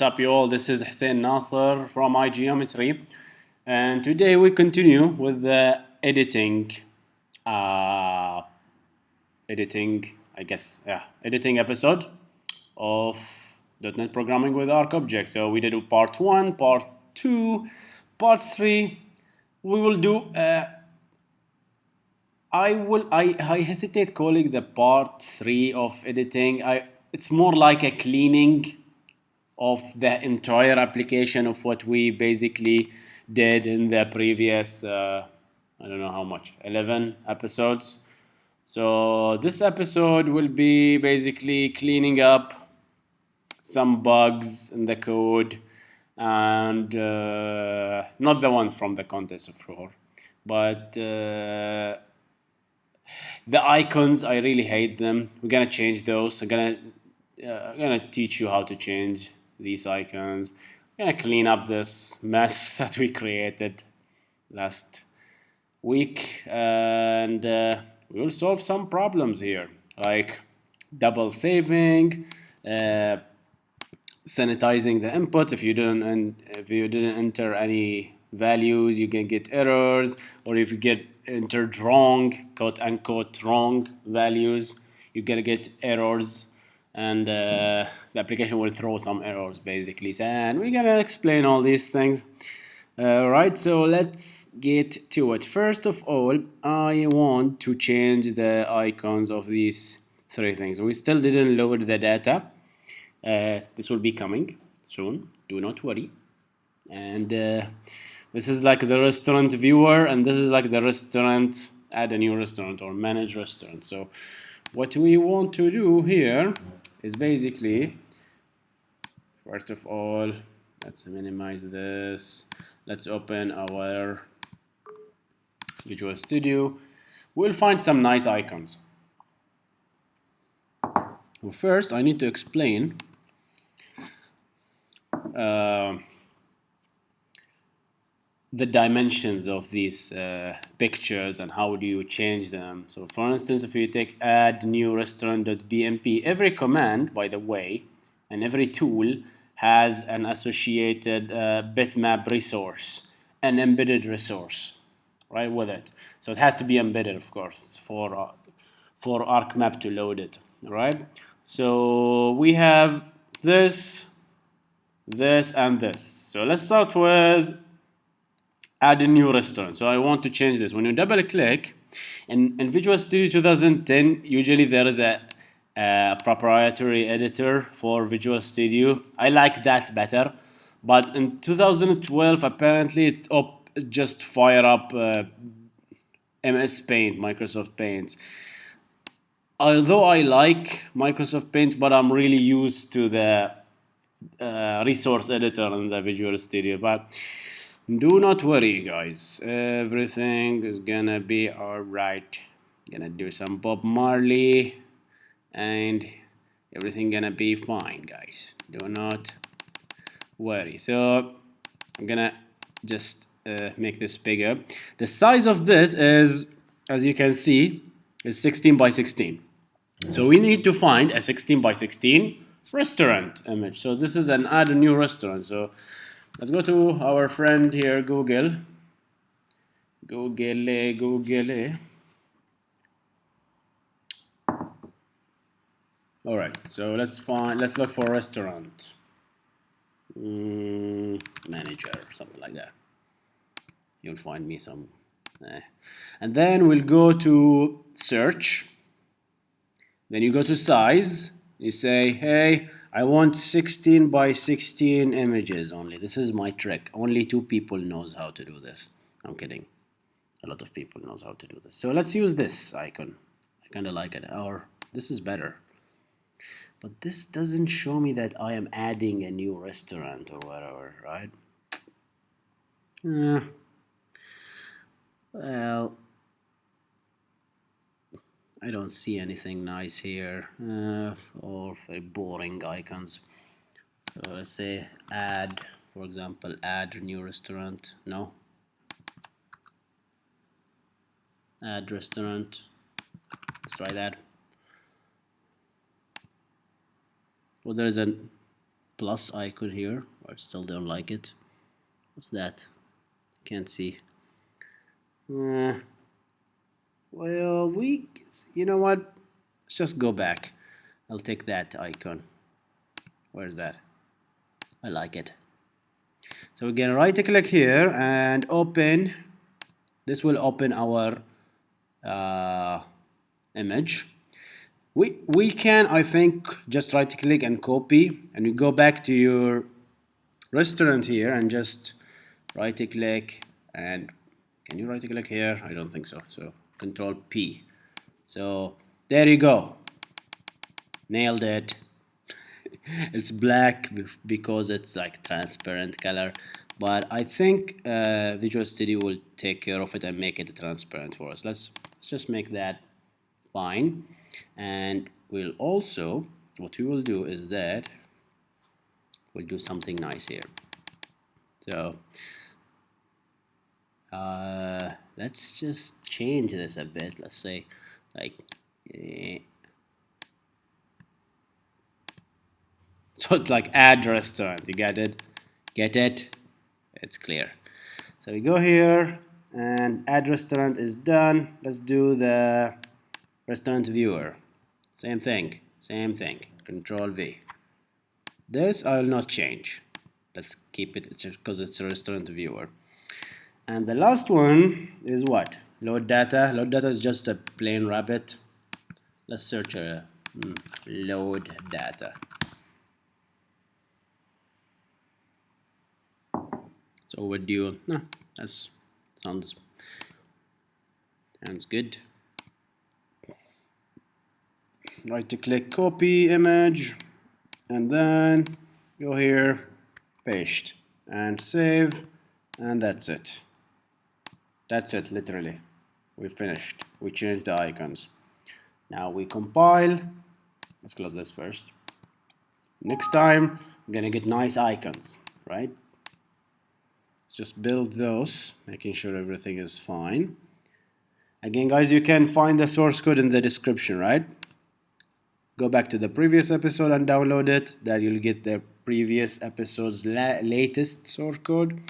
What's up, you all? This is Hussein Nasser from IGeometry, and today we continue with the editing, uh, editing episode of .NET Programming with ArcObjects. So we did part 1, part 2, part 3. We will do. I hesitate calling the part 3 of editing. It's more like a cleaning of the entire application of what we basically did in the previous I don't know how much, 11 episodes. So this episode will be basically cleaning up some bugs in the code, and not the ones from the contest of sure, but the icons, I really hate them. We're gonna change those. I'm gonna teach you how to change these icons. I'm gonna clean up this mess that we created last week, and we will solve some problems here, like double saving, sanitizing the input. If you didn't enter any values, you can get errors, or if you get entered wrong, quote unquote wrong values, you're gonna get errors, and the application will throw some errors basically. And we're gonna explain all these things. Right, so let's get to it. First of all, I want to change the icons of these three things. We still didn't load the data. This will be coming soon, do not worry. And this is like the restaurant viewer, and this is like the restaurant, add a new restaurant or manage restaurant. So what we want to do here is basically, first of all, let's minimize this. Let's open our Visual Studio. We'll find some nice icons. Well, first, I need to explain the dimensions of these pictures and how do you change them. So for instance, if you take add new restaurant.bmp, every command, by the way, and every tool has an associated bitmap resource, an embedded resource, right, with it. So it has to be embedded, of course, for ArcMap to load it, right? So we have this, and this. So let's start with add a new restaurant. So I want to change this. When you double click in Visual Studio 2010, usually there is a proprietary editor for Visual Studio. I like that better, but in 2012 apparently it just fire up MS Paint, Microsoft Paint. Although I like Microsoft Paint, but I'm really used to the resource editor in the Visual Studio. But do not worry, guys. Everything is gonna be alright. Gonna do some Bob Marley, and everything gonna be fine, guys. Do not worry. So I'm gonna just make this bigger. The size of this is, as you can see, is 16 by 16. So we need to find a 16 by 16 restaurant image. So this is an add a new restaurant. So let's go to our friend here, Google. Google. All right, so let's look for restaurant manager, something like that. You'll find me some, and then we'll go to search. Then you go to size. You say, hey, I want 16 by 16 images only. This is my trick. Only 2 people knows how to do this. I'm kidding. A lot of people knows how to do this. So let's use this icon. I kind of like it. Or this is better. But this doesn't show me that I am adding a new restaurant or whatever, right? Well, I don't see anything nice here. All very boring icons. So let's say add, for example, add new restaurant. No. Add restaurant. Let's try that. Well, there's a plus icon here. I still don't like it. What's that? Can't see. Well, you know what? Let's just go back. I'll take that icon. Where's that? I like it. So we're gonna right click here and open. This will open our image. We can, I think, just right click and copy, and you go back to your restaurant here and just right click, and can you right click here? I don't think so. So Control P. So there you go. Nailed it. It's black because it's like transparent color, but I think Visual Studio will take care of it and make it transparent for us. Let's just make that fine, and we'll also, what we will do is that we'll do something nice here. So let's just change this a bit. Let's say like so it's like add restaurant. You get it? Get it? It's clear. So we go here and add restaurant is done. Let's do the restaurant viewer. Same thing. Control V. This I will not change. Let's keep it because it's a restaurant viewer. And the last one is what? Load data. Load data is just a plain rabbit. Let's search a load data. So what do you? No, that sounds good. Right to click, copy image, and then go here, paste, and save, and that's it. That's it, literally. We finished. We changed the icons. Now we compile. Let's close this first. Next time, we're gonna get nice icons, right? Let's just build those, making sure everything is fine. Again, guys, you can find the source code in the description, right? Go back to the previous episode and download it. That you'll get the previous episode's latest source code.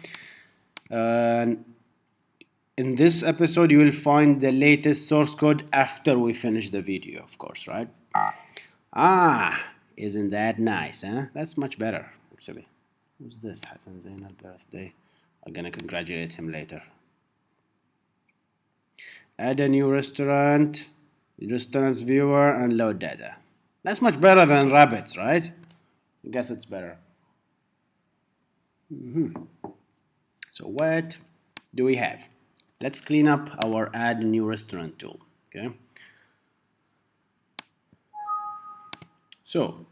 And in this episode, you will find the latest source code after we finish the video, of course, right? Isn't that nice, huh? That's much better, actually. Who's this? Hassan Zainal birthday. I'm gonna congratulate him later. Add a new restaurant, restaurants viewer, and load data. That's much better than rabbits, right? I guess it's better. So what do we have? Let's clean up our add new restaurant tool, okay? So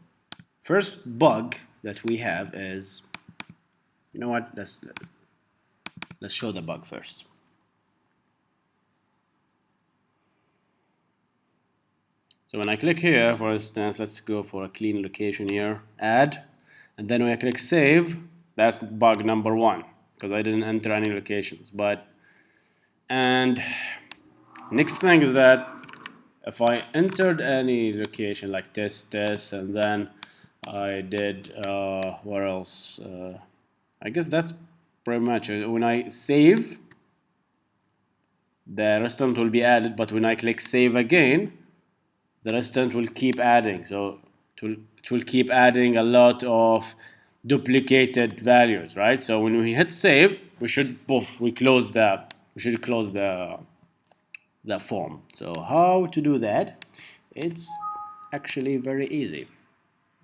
first bug that we have is, you know what? Let's show the bug first. So when I click here, for instance, let's go for a clean location here, add, and then when I click save, that's bug number 1 because I didn't enter any locations. And next thing is that if I entered any location like test, and then I did where else? I guess that's pretty much it. When I save, the restaurant will be added, but when I click save again, the restaurant will keep adding. So it will keep adding a lot of duplicated values, right? So when we hit save, we should close the form. So how to do that? It's actually very easy.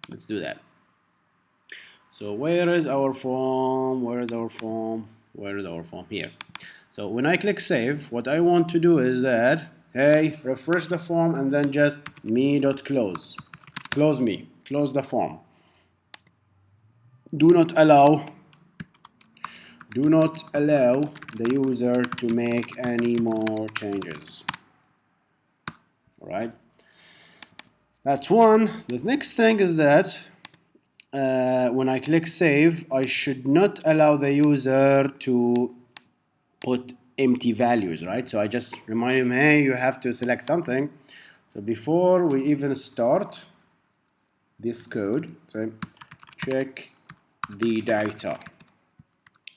Let's do that. So where is our form? Here. So when I click save, what I want to do is that, hey, refresh the form and then just me.close. Close the form. Do not allow the user to make any more changes. All right. That's one. The next thing is that when I click save, I should not allow the user to put empty values, right? So I just remind him, hey, you have to select something. So before we even start this code, so check the data.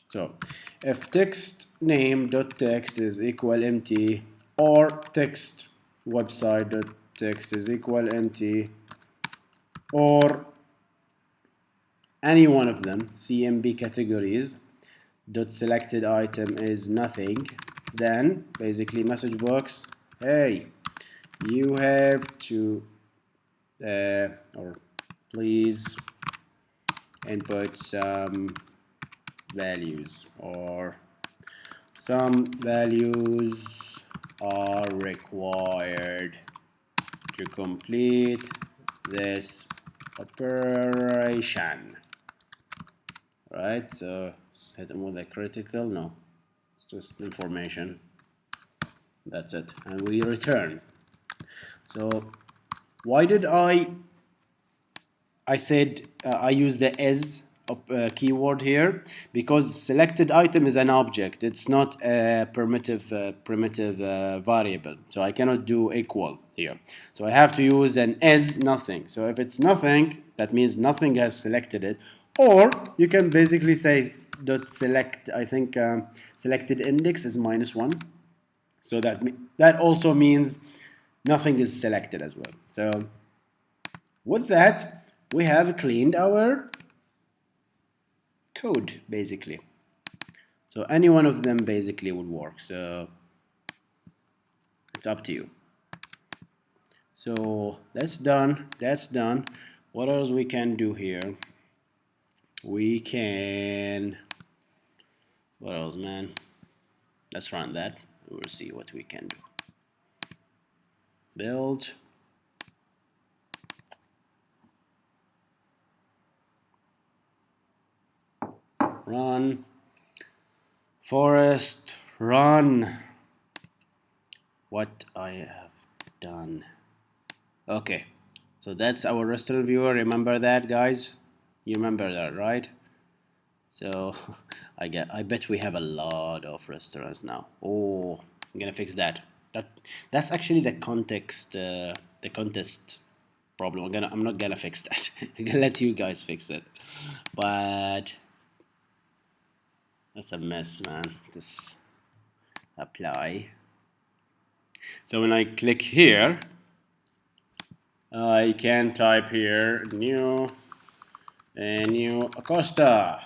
So if text name dot text is equal empty, or text website dot text is equal empty, or any one of them, CMB categories dot selected item is nothing, then basically message box, hey, you have to or please input some values, or some values are required to complete this operation. Right, so set them with a critical, no, it's just information, that's it, and we return. So why did I said I use the as keyword here? Because selected item is an object, it's not a primitive variable, so I cannot do equal here, so I have to use an as nothing. So if it's nothing, that means nothing has selected it. Or you can basically say dot select, I think selected index is -1, so that also means nothing is selected as well. So with that, we have cleaned our code basically. So any one of them basically would work. So it's up to you. So that's done. That's done. What else we can do here? We can. What else, man? Let's run that. We'll see what we can do. Build. Run. Forest. Run. What I have done. Okay, so that's our restaurant viewer. Remember that, guys? You remember that, right? So I bet we have a lot of restaurants now. Oh, I'm gonna fix that. That's actually the context problem. I'm not gonna fix that. I'm gonna let you guys fix it. But that's a mess, man. Just apply. So when I click here, I can type here new Acosta.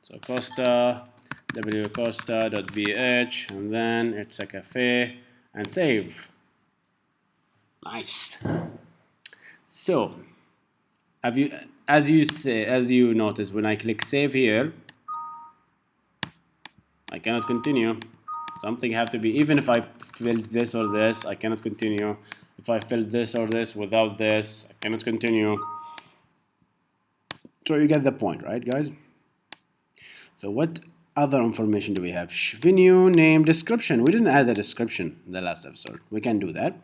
So Acosta w Acosta.bh, and then it's a cafe, and save. Nice. So as you notice, when I click save here, I cannot continue. Something have to be, even if I filled this or this, I cannot continue. If I filled this or this without this, I cannot continue. So you get the point, right, guys? So what other information do we have? Venue, name, description. We didn't add a description in the last episode. We can do that.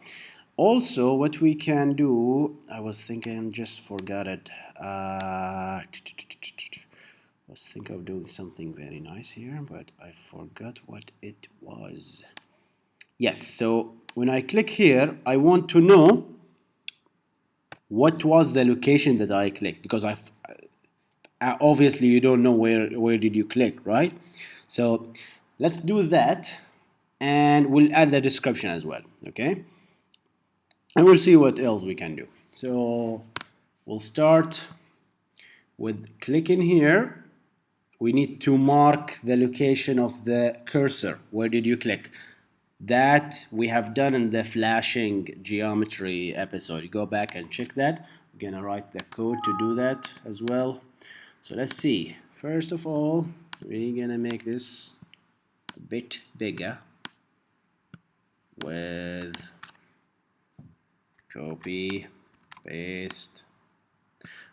Also, what we can do, I was thinking, just forgot it. Was thinking of doing something very nice here, but I forgot what it was. Yes, so when I click here, I want to know what was the location that I clicked, because obviously you don't know where did you click, right? So let's do that, and we'll add the description as well, okay? And we'll see what else we can do. So we'll start with clicking here. We need to mark the location of the cursor. Where did you click? That we have done in the flashing geometry episode. You go back and check that. I'm gonna write the code to do that as well. So let's see. First of all, we're gonna make this a bit bigger with copy, paste.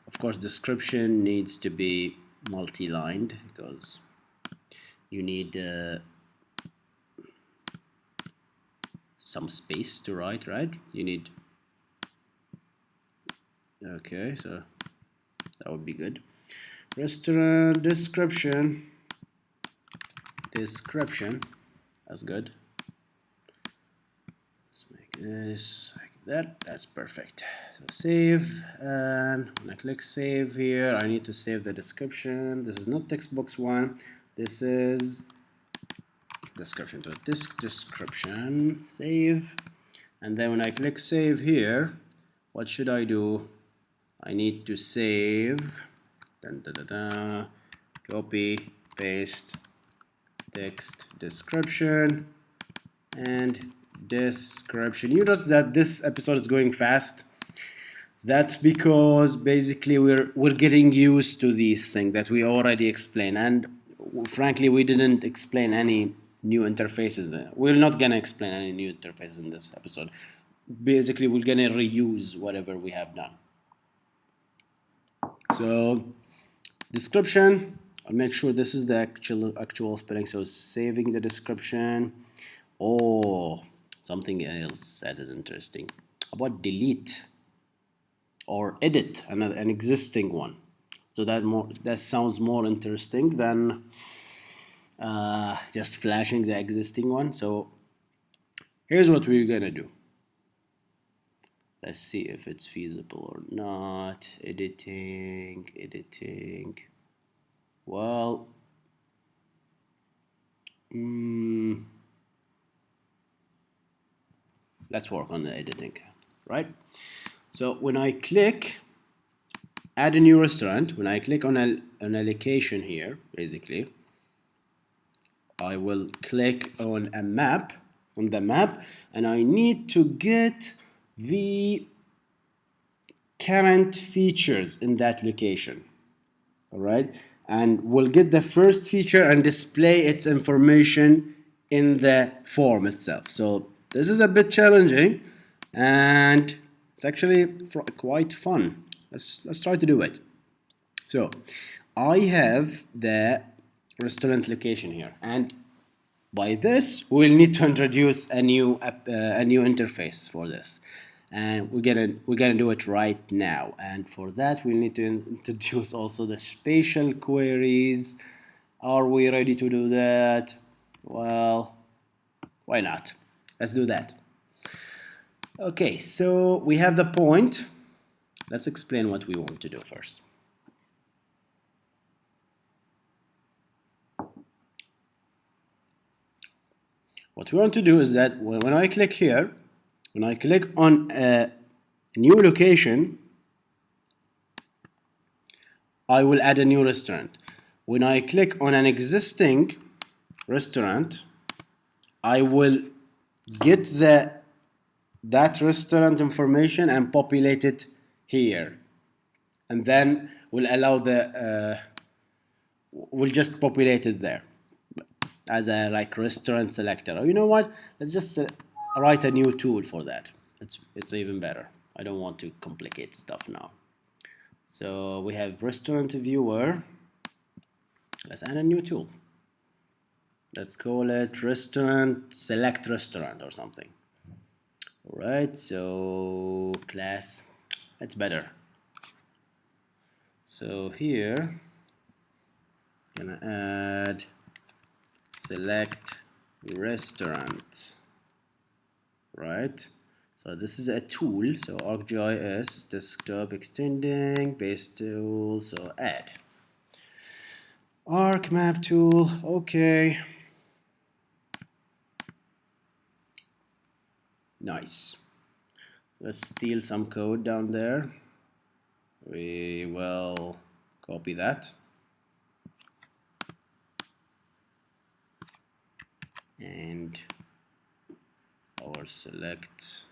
Of course, description needs to be multi-lined because you need some space to write, right? You need, okay, so that would be good. Restaurant description, that's good. Let's make this, I can That's perfect. So save, and when I click save here, I need to save the description. This is not text box one. This is description. So this description, save, and then when I click save here, what should I do? I need to save. Dun, da, da, da, copy, paste, text description, and description. You notice that this episode is going fast. That's because basically we're getting used to these things that we already explained, and frankly we didn't explain any new interfaces there. We're not gonna explain any new interfaces in this episode. Basically we're gonna reuse whatever we have done. So description, I'll make sure this is the actual spelling. So saving the description. Oh, something else that is interesting. How about delete or edit an existing one? So that sounds more interesting than just flashing the existing one. So here's what we're gonna do. Let's see if it's feasible or not. Editing. Well, let's work on the editing, right? So when I click add a new restaurant, when I click on an allocation here, basically, I will click on the map, and I need to get the current features in that location. All right, and we'll get the first feature and display its information in the form itself. So this is a bit challenging, and it's actually quite fun. Let's try to do it. So I have the restaurant location here, and by this we'll need to introduce a new interface for this, and we're gonna do it right now. And for that we need to introduce also the spatial queries. Are we ready to do that? Well, why not? Let's do that. Okay, so we have the point. Let's explain what we want to do first. What we want to do is that when I click here, when I click on a new location, I will add a new restaurant. When I click on an existing restaurant, I will get that restaurant information and populate it here, and then we'll allow we'll just populate it there as a like restaurant selector. Or you know what? Let's just write a new tool for that. It's even better. I don't want to complicate stuff now. So we have restaurant viewer. Let's add a new tool. Let's call it restaurant select restaurant or something. All right. So class. That's better. So here, gonna add select restaurant, right? So this is a tool, so ArcGIS desktop extending base tool, so add arc map tool. Okay, nice. Let's steal some code down there. We will copy that and our select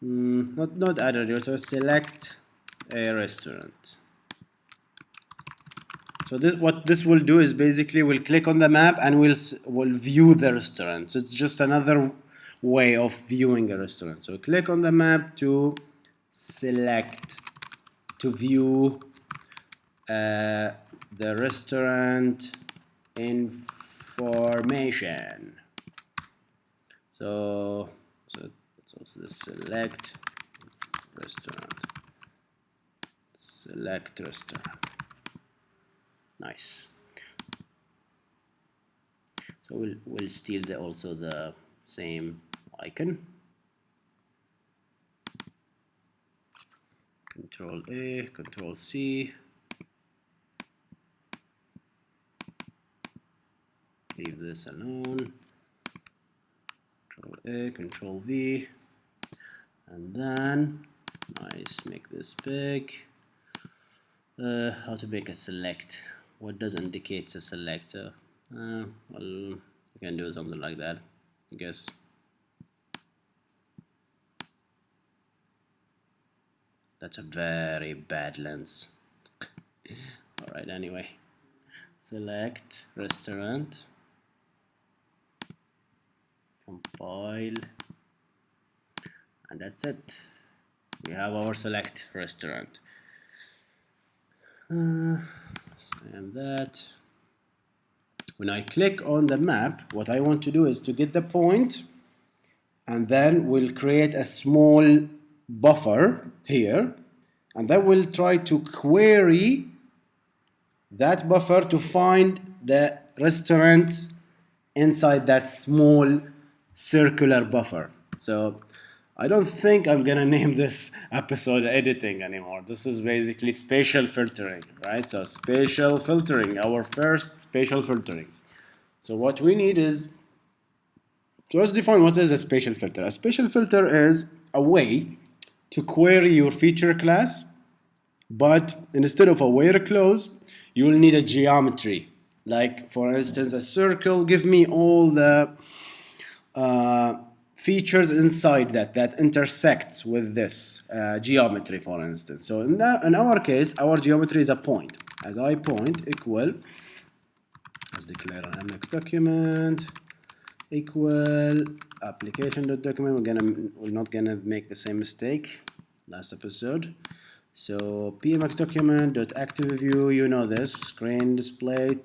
not add a, so select a restaurant. So what this will do is basically we'll click on the map and we'll view the restaurant. So it's just another way of viewing a restaurant. So click on the map to select to view the restaurant information. So it's the select restaurant. Select restaurant. Nice. So we'll steal also the same icon. Control A, Control C. Leave this alone. Control A, Control V. And then, nice, make this big. How to make a select? What does indicate a selector? Well, you can do something like that, I guess. That's a very bad lens. Alright, anyway. Select restaurant. Compile. And that's it. We have our select restaurant. And that. When I click on the map, what I want to do is to get the point, and then we'll create a small buffer here, and then we'll try to query that buffer to find the restaurants inside that small circular buffer. So I don't think I'm gonna name this episode editing anymore. This is basically spatial filtering, right? So spatial filtering, our first spatial filtering. So what we need is, so let's define what is a spatial filter. A spatial filter is a way to query your feature class, but instead of a where clause, you will need a geometry. Like for instance, a circle, give me all the features inside that intersects with this geometry, for instance. So in our case, our geometry is a point. As I point equal, let's declare an mx document equal application.document. We're not gonna make the same mistake last episode. So pmx document.activeView, you know this, screen display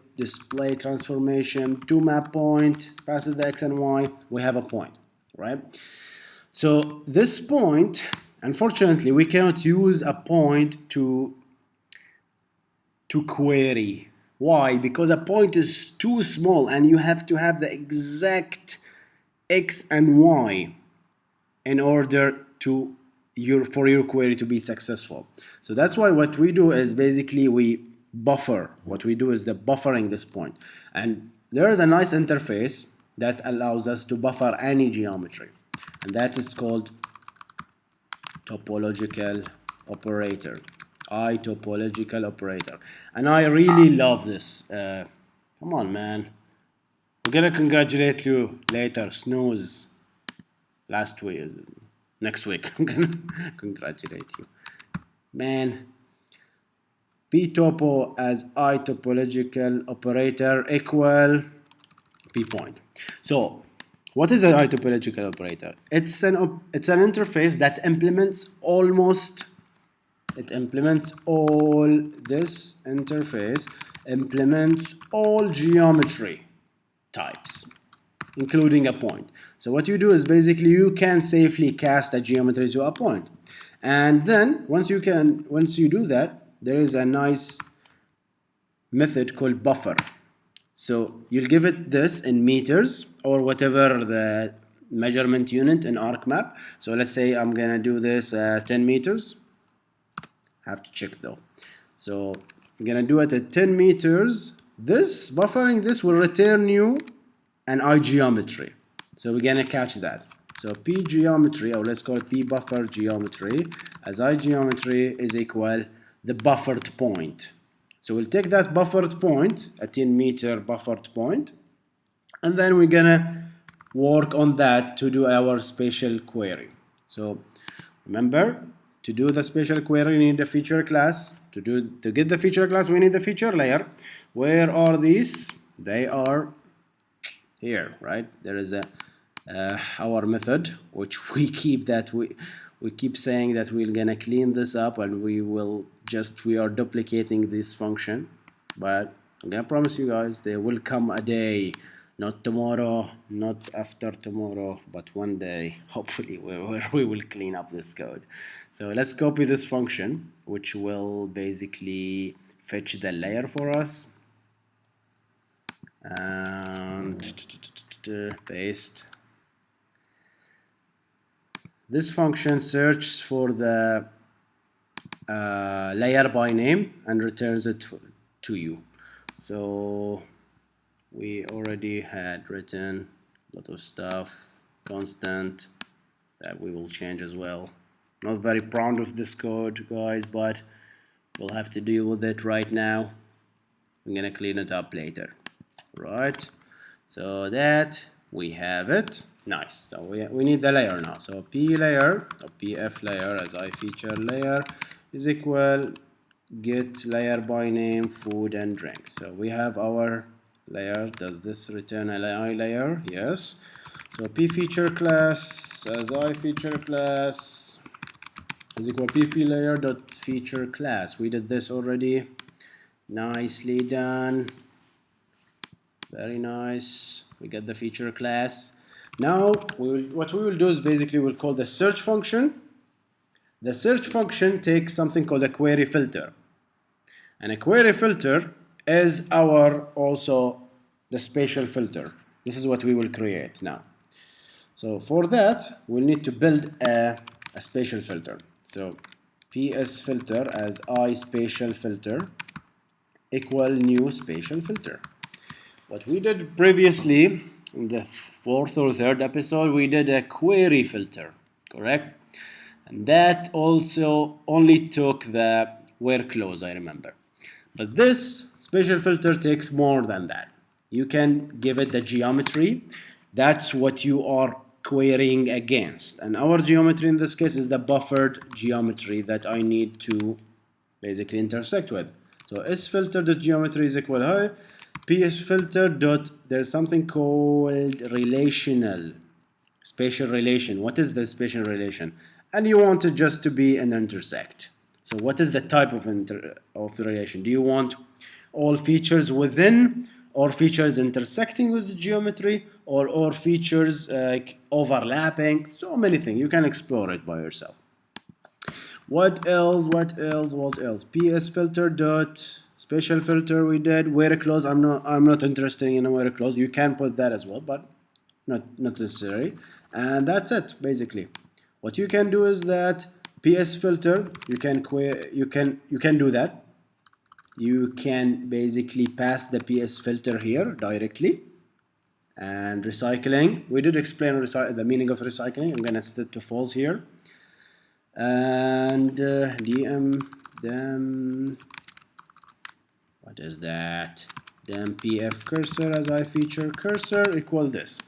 transformation, to map point, passes the x and y, we have a point, right? So this point, unfortunately, we cannot use a point to query. Why? Because a point is too small and you have to have the exact x and y in order to for your query to be successful. So that's why what we do is basically we buffer. What we do is the buffering this point. And there is a nice interface that allows us to buffer any geometry. And that is called Topological Operator. ITopologicalOperator. And I really love this. Come on, man. We're gonna congratulate you later. Snooze. Last week. Next week. I'm gonna congratulate you. Man. Ptopo as ITopologicalOperator equal P point. So, what is an ITopological operator? It's an interface that implements all this interface implements all geometry types, including a point. So what you do is basically you can safely cast a geometry to a point. And then once you do that, there is a nice method called buffer. So you'll give it this in meters or whatever the measurement unit in ArcMap. So let's say I'm gonna do this 10 meters. Have to check though. So I'm gonna do it at 10 meters. This buffering this will return you an IGeometry. So we're gonna catch that. So P geometry, or let's call it P buffer geometry, as IGeometry is equal the buffered point. So we'll take that buffered point, a 10 meter buffered point, and then we're gonna work on that to do our spatial query. So remember, to do the spatial query, we need the feature class. To get the feature class, we need the feature layer. Where are these? They are here, right? There is our method, which we keep saying that we're gonna clean this up, and we are duplicating this function. But I'm gonna promise you guys, there will come a day, not tomorrow, not after tomorrow, but one day, hopefully, where we will clean up this code. So let's copy this function, which will basically fetch the layer for us. And paste. this function searches for the layer by name and returns it to you. So we already had written a lot of stuff, constant, that we will change as well. Not very proud of this code, guys, but we'll have to deal with it right now. I'm gonna clean it up later. Right, so that we have it. Nice. So we need the layer now. So p layer or pf layer as I feature layer is equal get layer by name food and drink. So we have our layer. Does this return a layer? Yes. So p feature class as I feature class is equal p layer dot feature class. We did this already. Nicely done. Very nice. We get the feature class. Now what we will do is basically we'll call the search function. The search function takes something called a query filter. And a query filter is our also the spatial filter. This is what we will create now. So for that, we'll need to build a spatial filter. So ps filter as ISpatialFilter equal new spatial filter. What we did previously in the fourth or third episode, we did a query filter, correct? And that also only took the where close, I remember. But this spatial filter takes more than that. You can give it the geometry. That's what you are querying against. And our geometry in this case is the buffered geometry that I need to basically intersect with. So sFilter.geometry is equal to psFilter dot, there's something called relational, spatial relation. What is the spatial relation? And you want it just to be an intersect. So what is the type of relation? Do you want all features within, or features intersecting with the geometry, or features overlapping? So many things. You can explore it by yourself. What else? PS filter dot spatial filter we did. Where close, I'm not interested in a where close. You can put that as well, but not necessary. And that's it basically. What you can do is that PS filter, you can do that. You can basically pass the PS filter here directly. And recycling, we did explain the meaning of recycling. I'm gonna set it to false here. And dem, what is that? Dem pf cursor as I feature cursor equal this.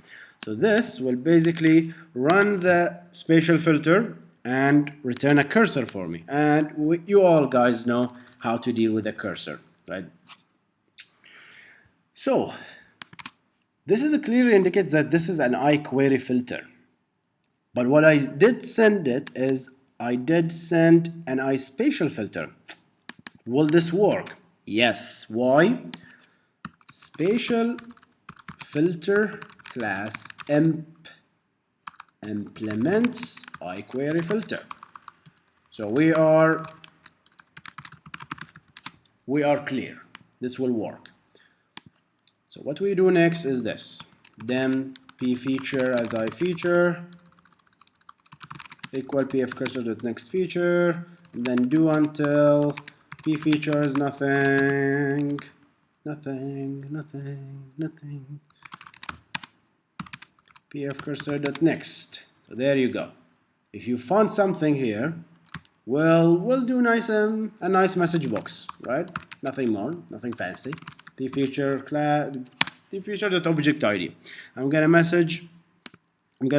So this will basically run the spatial filter and return a cursor for me. And you all guys know how to deal with a cursor, right? So this is clearly indicates that this is an iQuery filter. But what I did send it is I did send an ISpatialFilter. Will this work? Yes. Why? Spatial filter class implements iQuery filter. So we are clear. This will work. So what we do next is this. Dem p feature as I feature equal pf cursor dot next feature, and then do until p feature is nothing. Pf cursor dot next. So there you go. If you found something here, well, we'll do a nice message box, right? Nothing more, nothing fancy. The feature class, the feature dot object ID. I'm gonna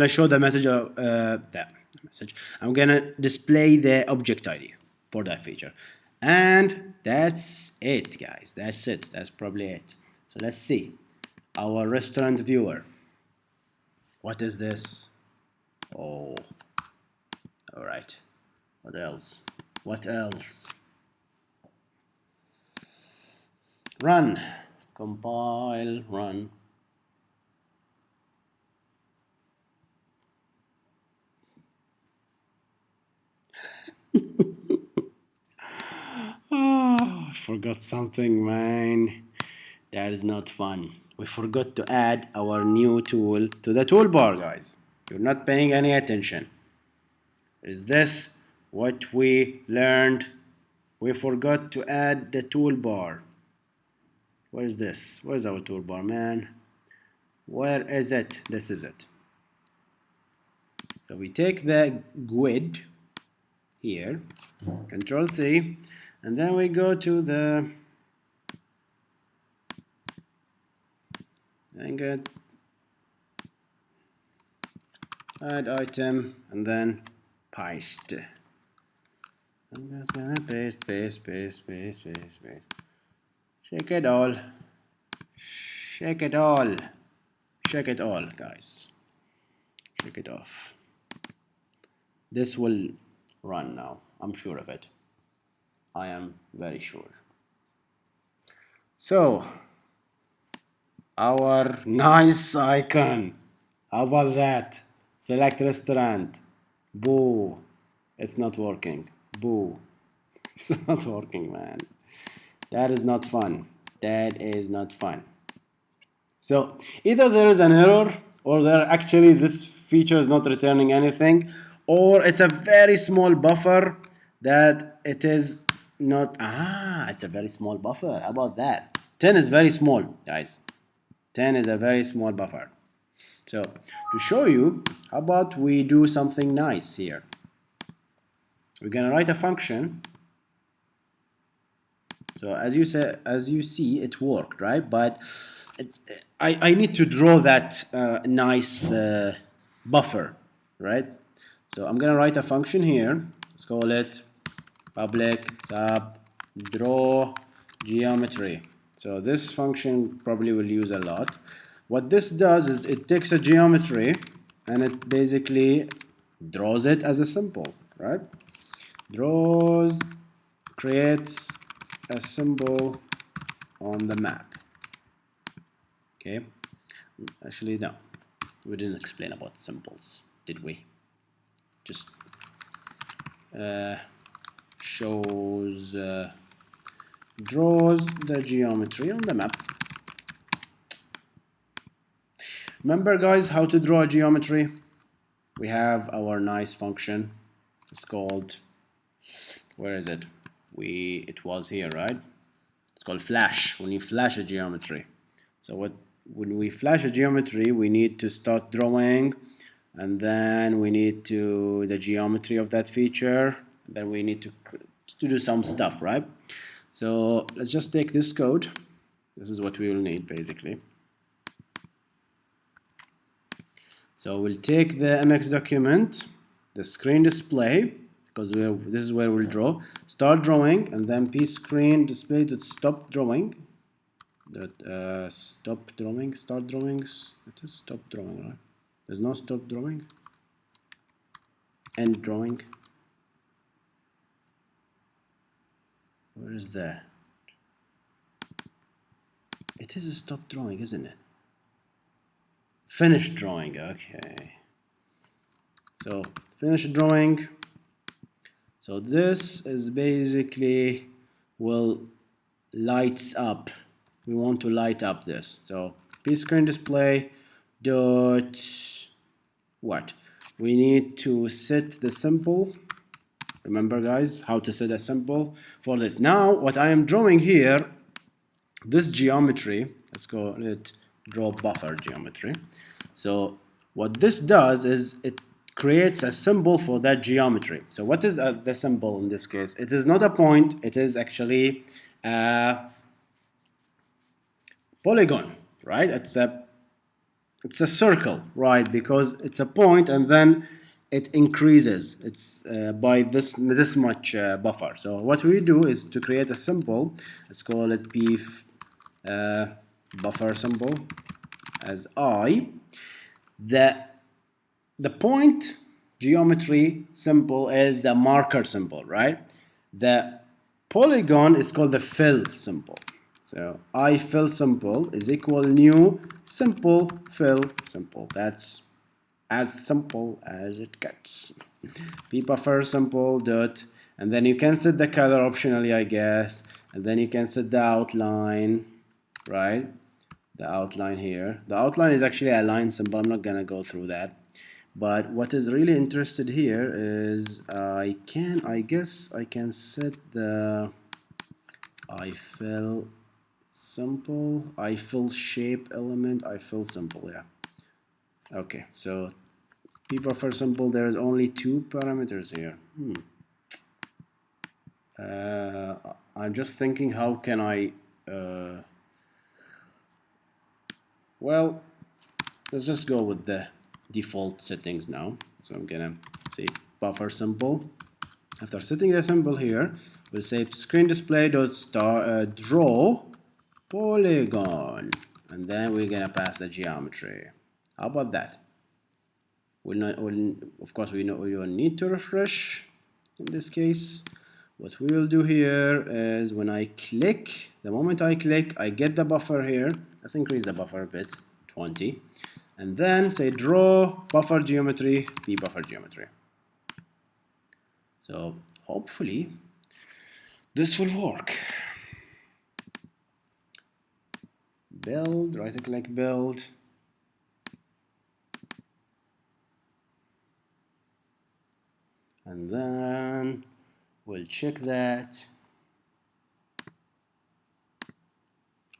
show the message of that message. I'm gonna display the object ID for that feature, and that's it, guys. That's it. That's probably it. So let's see our restaurant viewer. What is this? Oh, all right. What else? Run, compile, run. Oh, I forgot something, man. That is not fun. We forgot to add our new tool to the toolbar, guys. You're not paying any attention. Is this what we learned? We forgot to add the toolbar. Where is this? Where's our toolbar, man? Where is it? This is it. So we take the GUID here, Control C, and then we go to the add item, and then paste. I'm just gonna paste. Shake it all, guys. Shake it off. This will run now. I'm sure of it. I am very sure. So, our nice icon. How about that? Select restaurant. Boo. It's not working. Boo. It's not working, man. That is not fun. That is not fun. So either there is an error, or actually this feature is not returning anything, or it's a very small buffer that it is not. It's a very small buffer. How about that? 10 is very small, guys. 10 is a very small buffer. So to show you, how about we do something nice here? We're gonna write a function. So as you see, it worked, right? But I need to draw that nice buffer, right? So I'm gonna write a function here. Let's call it public sub draw geometry. So this function probably will use a lot. What this does is it takes a geometry and it basically draws it as a symbol, right? Creates a symbol on the map. Okay, actually no, we didn't explain about symbols, did we? Just draws the geometry on the map. Remember, guys, how to draw a geometry? We have our nice function. It's called, where is it? It was here, right? It's called flash. When you flash a geometry. So when we flash a geometry, we need to start drawing, and then we need the geometry of that feature. Then we need to do some stuff, right? So let's just take this code. This is what we will need, basically. So we'll take the MX document, the screen display, because this is where we'll draw. Start drawing, and then pScreen display to stop drawing. Stop drawing, start drawings. It is stop drawing, right? There's no stop drawing. End drawing. Where is that? It is a stop drawing, isn't it? Finish drawing, okay. So finish drawing. So this is basically will lights up. We want to light up this. So pScreen display dot what? We need to set the symbol. Remember, guys, how to set a symbol for this. Now what I am drawing here, this geometry, let's call it draw buffer geometry. So what this does is it creates a symbol for that geometry. So what is the symbol in this case? It is not a point, it is actually a polygon, right? It's a circle, right? Because it's a point and then it increases. It's by this much buffer. So what we do is to create a symbol. Let's call it buffer symbol as I. The point geometry symbol is the marker symbol, right? The polygon is called the fill symbol. So IFillSymbol is equal new simple fill symbol. That's as simple as it gets. Buffer symbol dot, and then you can set the color optionally, I guess, and then you can set the outline, right? The outline here. The outline is actually a line symbol. I'm not gonna go through that. But what is really interested here is I guess I can set the IFill simple, IFill shape element, IFill simple, yeah. Okay, so pbuffer simple, there's only 2 parameters here. I'm just thinking, how can I well, let's just go with the default settings now. So I'm gonna say buffer symbol. After setting the symbol here, we'll say screen display dot draw polygon, and then we're gonna pass the geometry. How about that? Of course, we don't need to refresh in this case. What we will do here is when I click, the moment I click, I get the buffer here. Let's increase the buffer a bit, 20. And then say draw buffer geometry, buffer geometry. So hopefully this will work. Build, right click build. And then we'll check that.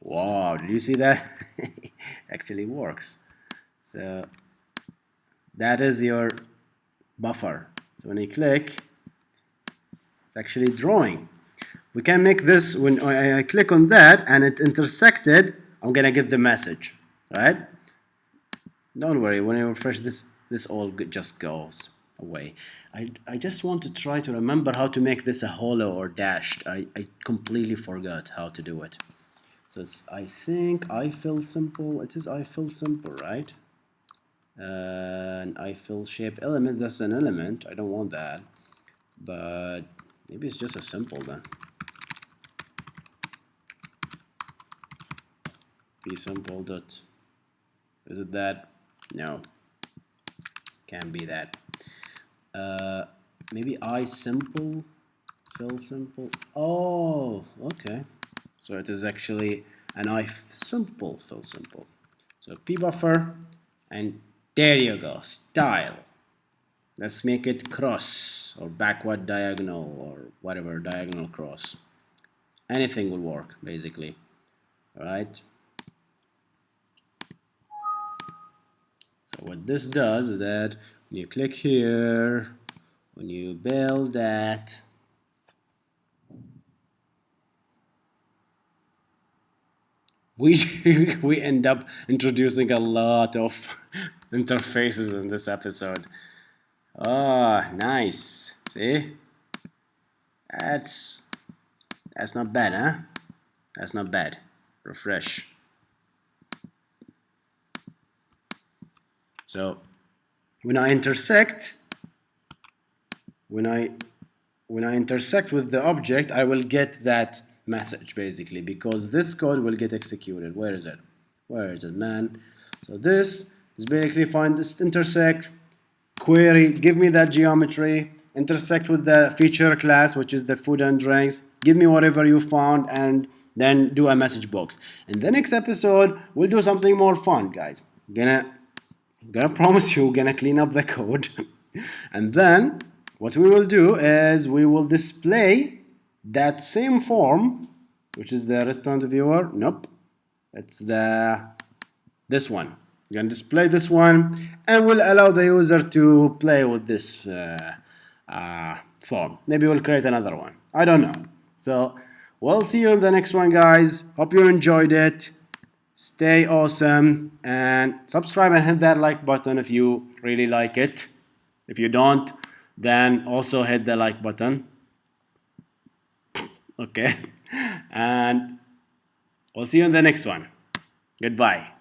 Wow, did you see that? Actually works. So that is your buffer. So when I click, it's actually drawing. We can make this, when I click on that and it intersected, I'm gonna get the message, right? Don't worry, when I refresh this, this all just goes away. I just want to try to remember how to make this a hollow or dashed. I completely forgot how to do it. So it's, I think IFill it is IFill, right? And IFill shape element, that's an element. I don't want that, but maybe it's just a simple then. Be simple dot, is it that? No, can't be that. Maybe ISimpleFillSymbol. Oh, okay. So it is actually an ISimpleFillSymbol. So pbuffer, and there you go, style. Let's make it cross or backward diagonal or whatever, diagonal cross. Anything will work basically. All right. So what this does is that when you click here, when you build that, we end up introducing a lot of interfaces in this episode. Ah, nice. See? That's not bad, huh? That's not bad. Refresh. So when I intersect, when I intersect with the object, I will get that message basically, because this code will get executed. Where is it? Where is it, man? So this is basically find this intersect, query, give me that geometry, intersect with the feature class, which is the food and drinks, give me whatever you found, and then do a message box. In the next episode, we'll do something more fun, guys. Gonna promise you, gonna clean up the code. And then what we will do is we will display that same form, which is the restaurant viewer. Nope, it's this one. We're gonna display this one, and we'll allow the user to play with this form. Maybe we'll create another one, I don't know. So we'll see you in the next one, guys. Hope you enjoyed it. Stay awesome, and subscribe and hit that like button if you really like it. If you don't, then also hit the like button. Okay, and we'll see you in the next one. Goodbye.